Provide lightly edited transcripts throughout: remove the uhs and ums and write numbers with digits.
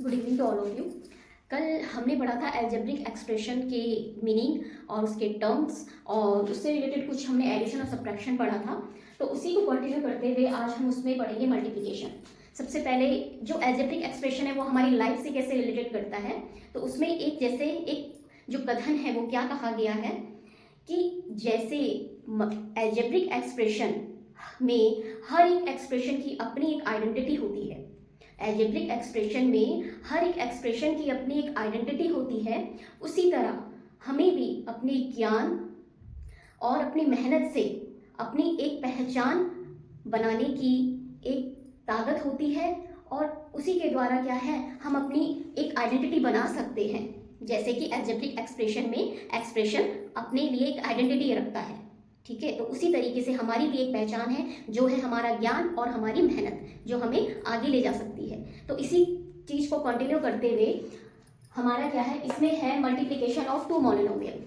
Good evening to all of you. कल हमने पढ़ा था एल्जेब्रिक एक्सप्रेशन के मीनिंग और उसके टर्म्स और उससे रिलेटेड कुछ हमने एडिशन और सब्ट्रैक्शन पढ़ा था। तो उसी को कंटिन्यू करते हुए आज हम उसमें पढ़ेंगे मल्टीप्लिकेशन। सबसे पहले जो एल्जेब्रिक एक्सप्रेशन है वो हमारी लाइफ से कैसे रिलेटेड करता है, तो उसमें एक जो कथन है वो क्या कहा गया है कि जैसे एल्जेब्रिक एक्सप्रेशन में हर एक एक्सप्रेशन की अपनी एक आइडेंटिटी होती है, एल्जेब्रिक एक्सप्रेशन में हर एक एक्सप्रेशन की अपनी एक आइडेंटिटी होती है, उसी तरह हमें भी अपने ज्ञान और अपनी मेहनत से अपनी एक पहचान बनाने की एक ताकत होती है और उसी के द्वारा क्या है हम अपनी एक आइडेंटिटी बना सकते हैं। जैसे कि एल्जेब्रिक एक्सप्रेशन में एक्सप्रेशन अपने लिए एक आइडेंटिटी रखता है, ठीक है। तो उसी तरीके से हमारी भी एक पहचान है जो है हमारा ज्ञान और हमारी मेहनत जो हमें आगे ले जा सकती है। तो इसी चीज को कंटिन्यू करते हुए हमारा क्या है, इसमें है मल्टीप्लिकेशन ऑफ टू मोनोनोमियल।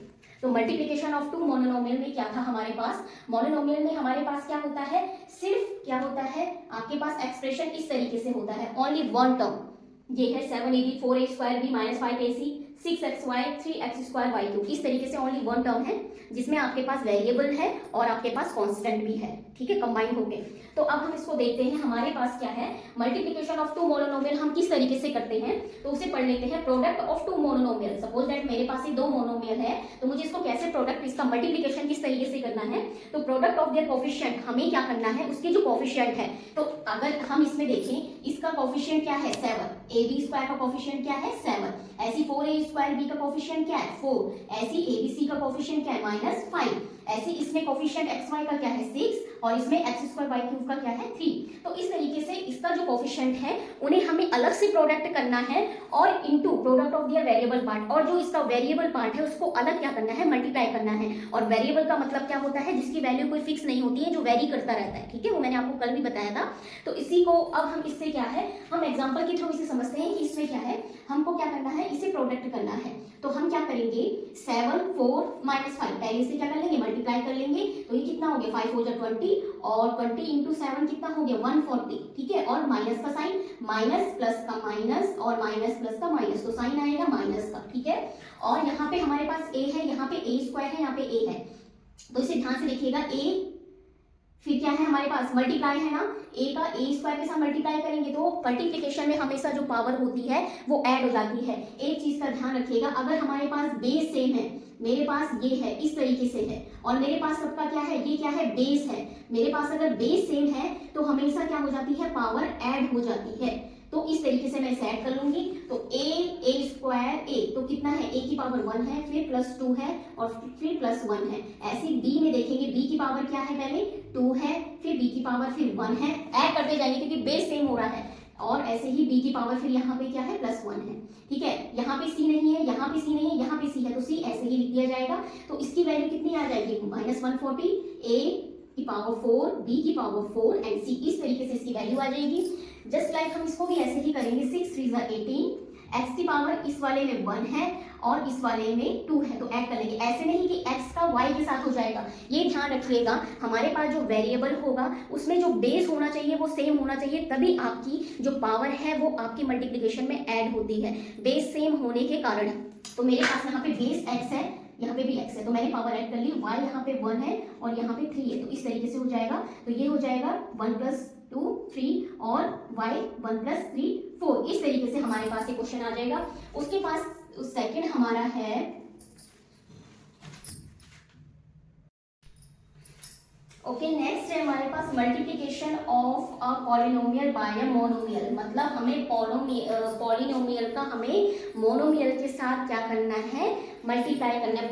तो मल्टीप्लिकेशन ऑफ टू मोनोनोमियल में क्या था हमारे पास, मोनोनोमियल में हमारे पास क्या होता है, सिर्फ क्या होता है आपके पास एक्सप्रेशन इस तरीके से होता है, ओनली वन टर्म। ये है 7ab 4a² b - 5ac 6xy 3x²y², इस तरीके से ओनली वन टर्म है जिसमें आपके पास वेरिएबल है और आपके पास कांस्टेंट भी है, ठीक है, कंबाइन हो गए। तो अब हम इसको देखते हैं हमारे पास क्या है, मल्टीप्लिकेशन ऑफ टू मोनोनोमियल हम किस तरीके से करते हैं, तो उसे पढ़ लेते हैं। Product of two monomial, suppose that मेरे पास ये दो मोनोमियल है तो मुझे इसको कैसे प्रोडक्ट, इसका मल्टीप्लिकेशन किस तरीके से करना है, तो प्रोडक्ट ऑफ देयर कोफिशिएंट हमें क्या करना है, उसके जो कोफिशिएंट है, तो अगर हम इसमें देखें इसका कोफिशिएंट क्या है 7, ab² का कोफिशिएंट क्या है 7, ऐसी 4a² b का कोफिशिएंट क्या है 4, ऐसी abc का कोफिशिएंट क्या है -5, ऐसे इसमें कोफिशिएंट xy का क्या है 6 और इसमें x²y³ का क्या है 3। तो इस तरीके से इसका जो कोफिशिएंट है उन्हें हमें अलग से प्रोडक्ट करना है और into product of their variable part, और जो इसका वेरिएबल पार्ट है उसको अलग क्या करना है, मल्टीप्लाई करना है। और वेरिएबल का मतलब क्या होता है, जिसकी वैल्यू कोई फिक्स नहीं होती है, जो वेरी करता रहता है, ठीक है, वो मैंने आपको कल भी बताया था। तो इसी को अब हम इससे क्या है, हम एग्जाम्पल के थ्रू इसे समझते हैं कि इसमें क्या है, हमको क्या करना है, इसे प्रोडक्ट करना है। तो हम क्या करेंगे 7 4 -5 पहले से क्या कर लेंगे, मल्टीप्लाई कर लेंगे। तो ये कितना हो गया 5 4 20 और 20 × 7 कितना हो गया 140, ठीक है, और माइनस का साइन, माइनस प्लस का माइनस और माइनस प्लस का माइनस, तो साइन आएगा माइनस का, ठीक है। और यहाँ पे हमारे पास a है, यहाँ पे a² है, यहाँ पे a है, तो इसे ध्यान से देखिएगा a, फिर क्या है हमारे पास मल्टीप्लाई है ना, a का a² के साथ मल्टीप्लाई करेंगे तो मल्टीप्लिकेशन में हमेशा जो पावर होती है वो ऐड हो जाती है। एक चीज का ध्यान रखिएगा, अगर हमारे पास बेस सेम है, मेरे पास ये है इस तरीके से है और मेरे पास सबका क्या है, ये क्या है बेस है, मेरे पास अगर बेस सेम है तो हमेशा क्या हो जाती है, पावर ऐड हो जाती है। तो इस तरीके से मैं इसे ऐड कर लूंगी, तो a² तो कितना है, a की पावर 1 है, फिर +2 है और फिर +1 है। ऐसे b में देखेंगे b की पावर क्या है, पहले 2 है, फिर b की पावर फिर 1 है, ऐड करते जाएंगे क्योंकि बेस सेम हो रहा है। और ऐसे ही b की पावर फिर यहाँ पे क्या है +1 है, ठीक है। यहाँ पे c नहीं है, यहाँ पे c नहीं है, यहाँ पे c है, तो c ऐसे ही लिख दिया जाएगा। तो इसकी वैल्यू कितनी आ जाएगी -140, a की पावर 4, b की पावर 4 एंड c, इस तरीके से इसकी वैल्यू आ जाएगी। जस्ट लाइक हम इसको भी ऐसे ही करेंगे, 6 3 18, x की पावर इस वाले में 1 है और इस वाले में 2 है, तो ऐड कर लेंगे। ऐसे नहीं कि x का y के साथ हो जाएगा, ये ध्यान रखिएगा, हमारे पास जो वेरिएबल होगा उसमें जो बेस होना चाहिए वो सेम होना चाहिए, तभी आपकी जो पावर है वो आपकी मल्टीप्लिकेशन में ऐड होती है, बेस सेम होने के कारण। तो मेरे पास यहाँ पे बेस x है, यहाँ पे भी x है, तो मैंने पावर ऐड कर ली, y यहाँ पे 1 है और यहाँ पे 3 है, तो इस तरीके से हो जाएगा। तो ये हो जाएगा 1 + 2 3 और y 1 + 3 4, इस तरीके से हमारे पास ये क्वेश्चन आ जाएगा। उसके पास सेकंड हमारा है, ओके, नेक्स्ट है हमारे पास multiplication of a polynomial by a monomial. मतलब हमें पॉलिनोमियल का हमें मोनोमियल के साथ क्या करना है, मल्टीप्लाई करना है।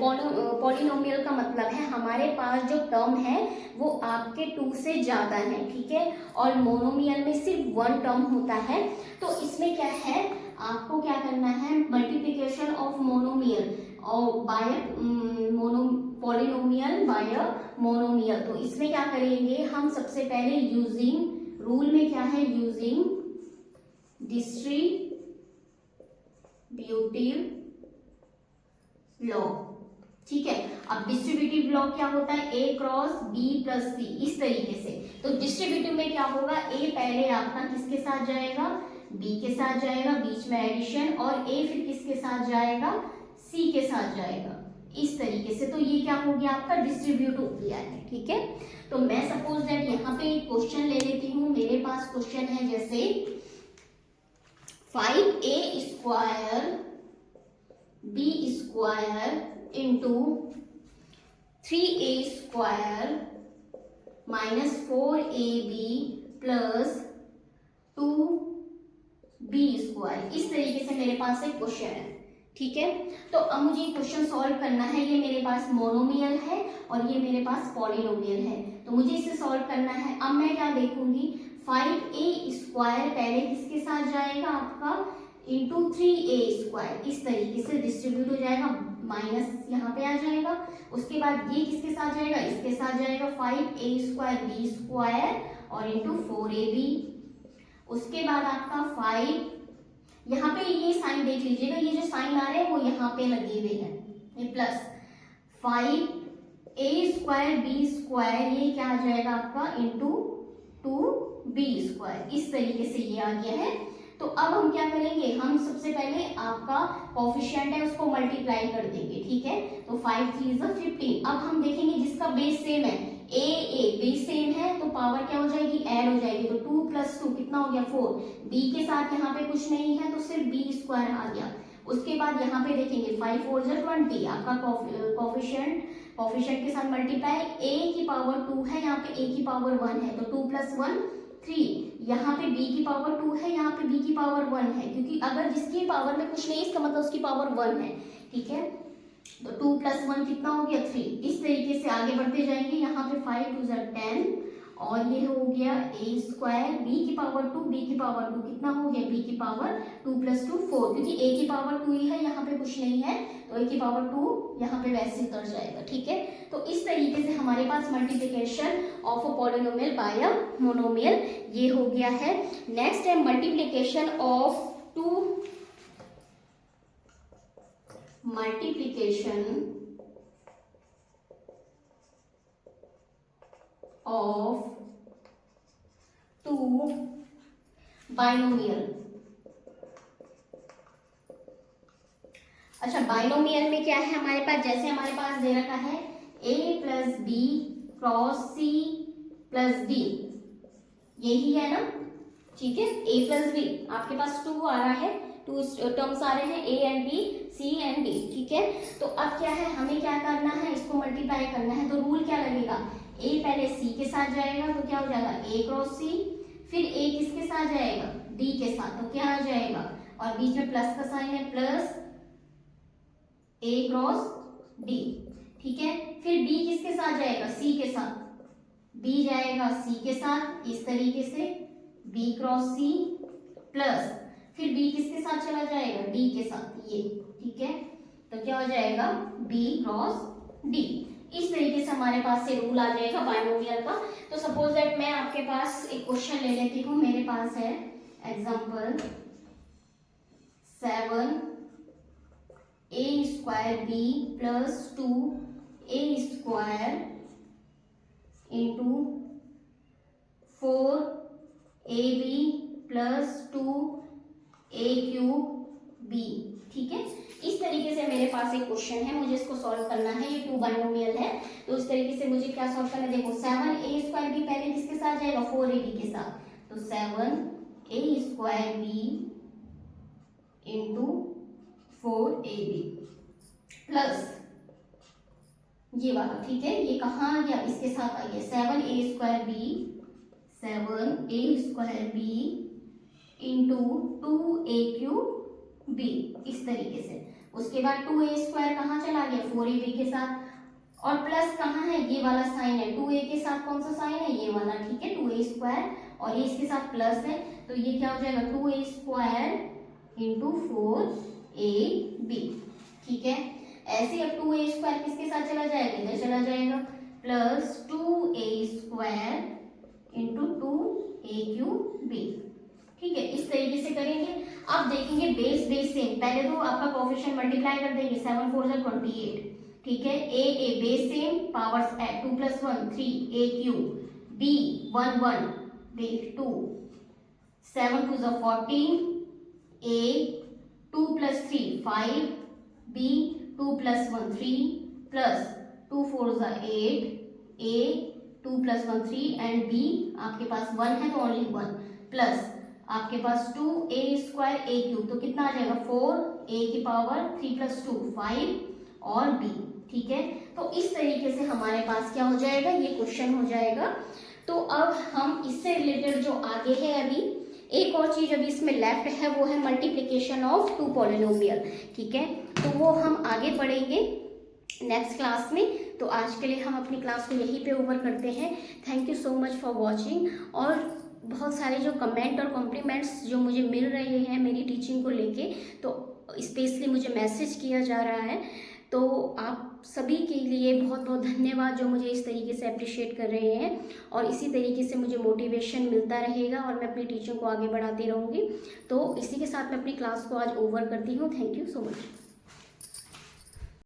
पॉलिनोमियल का मतलब है हमारे पास जो टर्म है वो आपके 2 से ज़्यादा है, ठीक है, और मोनोमियल में सिर्फ 1 टर्म होता है। तो इसमें क्या है, आपको क्या करना है, मल्टीप्लिकेशन ऑफ मोनोमियल और बाय पॉलिनोमियल बाय मोनोमियल। तो इसमें क्या करेंगे हम, सबसे पहले यूजिंग रूल में क्या है, यूजिंग डिस्ट्रीब्यूटिव लॉ, ठीक है। अब डिस्ट्रीब्यूटिव लॉ क्या होता है, a क्रॉस b + c, इस तरीके से। तो डिस्ट्रीब्यूटिव में क्या होगा, a पहले आपका किसके साथ जाएगा, बी के साथ जाएगा, बीच में एडिशन, और ए फिर किसके साथ जाएगा, सी के साथ जाएगा, इस तरीके से। तो ये क्या हो गया आपका, डिस्ट्रीब्यूट हो गया है, ठीक है। तो मैं सपोज दैट यहाँ पे एक क्वेश्चन ले लेती हूँ, मेरे पास क्वेश्चन है जैसे 5a square b square into 3a square minus 4ab plus 2b square, इस तरीके से मेरे पास एक क्वेश्चन है, ठीक है। तो अब मुझे क्वेश्चन सॉल्व करना है, ये मेरे पास मोनोमियल है और ये मेरे पास पॉलिनोमियल है, तो मुझे इसे सॉल्व करना है। अब मैं क्या देखूंगी, 5a स्क्वायर पहले किसके साथ जाएगा आपका, इंटू 3a स्क्वायर, इस तरीके से डिस्ट्रीब्यूट हो जाएगा, माइनस यहाँ पे आ जाएगा। उसके बाद ये किसके साथ जाएगा, इसके साथ जाएगा, 5a स्क्वायर b स्क्वायर और इंटू 4ab। उसके बाद आपका 5, यहाँ पे ये साइन देख लीजिएगा, ये जो साइन आ रहे हैं वो यहाँ पे लगे हुए हैं, ये plus 5a square b square, ये क्या आ जाएगा आपका, इंटू 2b स्क्वायर, इस तरीके से ये आ गया है। तो अब हम क्या करेंगे, हम सबसे पहले आपका कोफिशिएंट है उसको मल्टीप्लाई कर देंगे, ठीक है। तो 5 3 15। अब हम देखेंगे जिसका बेस सेम है, ए बेस सेम है तो पावर क्या हो जाएगी, ऐड हो जाएगी, तो 2 + 2 कितना हो गया 4। बी के साथ यहाँ पे कुछ नहीं है तो सिर्फ बी स्क्वायर आ गया। उसके बाद यहाँ पे देखेंगे 5 4 20, आपका कोफिशिएंट के साथ मल्टीप्लाई, ए की पावर 2 है, यहाँ पे ए की पावर 1 है, तो 2 + 1 3, यहाँ पे b की पावर 2 है, यहाँ पे b की पावर 1 है, क्योंकि अगर जिसकी पावर में कुछ नहीं इसका मतलब उसकी पावर 1 है, ठीक है। तो 2 + 1 कितना हो गया 3, इस तरीके से आगे बढ़ते जाएंगे। यहाँ पे 5 2 10 और ये हो गया a स्क्वायर, b की पावर 2, b की पावर 2 कितना हो गया, b की पावर 2 + 2 4, क्योंकि a की पावर 2 ही है, यहाँ पे कुछ नहीं है, तो a की पावर 2 यहाँ पे वैसे उतर जाएगा, ठीक है। तो इस तरीके से हमारे पास multiplication of a polynomial by a monomial ये हो गया है। नेक्स्ट है मल्टीप्लिकेशन ऑफ टू बाइनोमियल। अच्छा, बाइनोमियल में क्या है हमारे पास, जैसे हमारे पास दे रखा है a + b cross c + d, यही है ना, ठीक है। a + b आपके पास 2 आ रहा है, 2 टर्म्स आ रहे हैं, a and b, c and d, ठीक है। तो अब क्या है, हमें क्या करना है, इसको मल्टीप्लाई करना है। तो रूल क्या लगेगा, a पहले c के साथ जाएगा तो क्या हो जाएगा a क्रॉस c, फिर a किसके साथ जाएगा, d के साथ, तो क्या आ जाएगा, और बीच में प्लस का साइन है, प्लस a क्रॉस d, ठीक है। फिर b किसके साथ जाएगा, c के साथ, b जाएगा c के साथ, इस तरीके से b क्रॉस c, प्लस फिर b किसके साथ चला जाएगा, d के साथ, ये, ठीक है। तो क्या हो जाएगा b क्रॉस d, इस तरीके से हमारे पास से रूल आ जाएगा बाइनोमियल का। तो सपोज दैट मैं आपके पास एक क्वेश्चन ले लेती हूँ, मेरे पास है example 7a square b plus 2a square into 4ab plus 2a cube b, ठीक है। इस तरीके से मेरे पास एक क्वेश्चन है, मुझे इसको सॉल्व करना है, ये 2 बाइनोमियल है, तो इस तरीके से मुझे क्या सॉल्व करना है, देखो 7a स्क्वायर b पहले किसके साथ जाएगा, 4ab के साथ, तो 7a square b into 4ab plus ये वाला, ठीक है, ये कहाँ आ गया, इसके साथ आ गया 7a square b into 2a cube b, इस तरीके से। उसके बाद 2a स्क्वायर कहाँ चला गया, 4ab के साथ, और प्लस कहाँ है, ये वाला साइन है, 2a के साथ कौन सा साइन है, ये वाला, ठीक है, 2a स्क्वायर, और ये इसके साथ प्लस है, तो ये क्या हो जाएगा 2a स्क्वायर इंटू 4ab, ठीक है। ऐसे अब 2a स्क्वायर किसके साथ चला जाएगा, इधर चला जाएगा, plus 2a square into 2a cube b, ठीक है, इस तरीके से करेंगे। अब देखेंगे बेस सेम, पहले तो आपका कोएफिशिएंट मल्टीप्लाई कर देंगे, 7 4 28, ठीक है। a base same, powers add, 2 + 1 3a cube, b 1 1 2 7 2 ज़ा 14, A 2 + 3 5, B 2 + 1 3 प्लस 2 4 ज़ा 8, A 2 + 1 3 एंड B आपके पास 1 है तो ओनली 1 प्लस आपके पास 2a² a³ तो कितना आ जाएगा 4a³ 3 + 2 5 और B। ठीक है, तो इस तरीके से हमारे पास क्या हो जाएगा, ये क्वेश्चन हो जाएगा। तो अब हम इससे रिलेटेड जो आगे है, अभी एक और चीज अभी इसमें लेफ्ट है, वो है मल्टीप्लिकेशन ऑफ 2 पॉलिनोमियल। ठीक है, तो वो हम आगे पढ़ेंगे नेक्स्ट क्लास में। तो आज के लिए हम अपनी क्लास को यहीं पे ओवर करते हैं। Thank you so much for watching. और बहुत सारे जो कमेंट और कॉम्प्लीमेंट्स जो मुझे मिल रहे हैं मेरी टीचिंग को लेके, तो स्पेशली मुझे मैसेज किया जा रहा है, तो आप सभी के लिए बहुत बहुत धन्यवाद जो मुझे इस तरीके से अप्रिशिएट कर रहे हैं। और इसी तरीके से मुझे मोटिवेशन मिलता रहेगा और मैं अपनी टीचिंग को आगे बढ़ाती रहूँगी। तो इसी के साथ मैं अपनी क्लास को आज ओवर करती हूँ। Thank you so much.